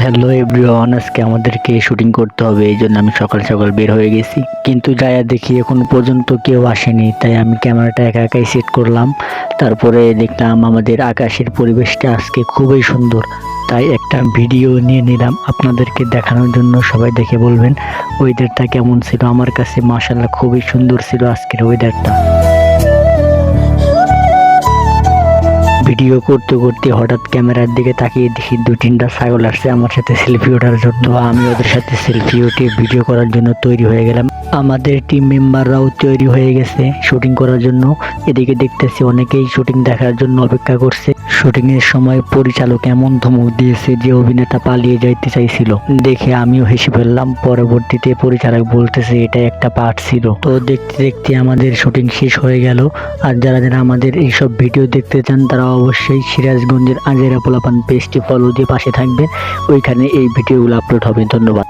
Hello everyone, আজকে আমাদেরকে shooting করতে হবে, এই জন্য আমি সকাল সকাল বের হয়ে গেছি। কিন্তু যাইয়া দেখি এখন পর্যন্ত কেউ আসেনি, তাই আমি ক্যামেরাটা একা একাই সেট করলাম। তারপরে দেখলাম আমাদের আকাশের পরিবেশটা আজকে খুবই সুন্দর, তাই একটা ভিডিও নিয়ে নিলাম আপনাদেরকে দেখানোর জন্য। সবাই দেখে বলবেন ওয়েদারটা কেমন ছিল। আমার কাছে মাশাআল্লাহ খুবই সুন্দর ছিল আজকের ওয়েদারটা। ভিডিও করতে করতে হঠাৎ ক্যামেরার দিকে তাকিয়ে দেখি 2-3টা ছাগল আসছে আমার সাথে সেলফি ওঠার জন্য। তো আমি ওদের সাথে সেলফি উঠে ভিডিও করার জন্য তৈরি হয়ে গেলাম। আমাদের টিম মেম্বাররাও তৈরি হয়ে গেছে শুটিং করার জন্য। এদিকে দেখতেছি অনেকেই শুটিং দেখার জন্য অপেক্ষা করছে। শুটিং এর সময় পরিচালক এমন ধমক দিয়েছে যে অভিনেতা পালিয়ে যাইতে চাইছিল, দেখে আমিও হেসে ফেললাম। পরবর্তীতে পরিচালক বলতেছে এটা একটা পার্ট ছিল। তো দেখতে দেখতে আমাদের শুটিং শেষ হয়ে গেল। আর যারা যারা আমাদের এইসব ভিডিও দেখতে চান তারা অবশ্যই সিরাজগঞ্জের আজেরা পোলাপান পেজটি ফলো দিয়ে পাশে থাকবেন, ওইখানে এই ভিডিওগুলো আপলোড হবে। ধন্যবাদ।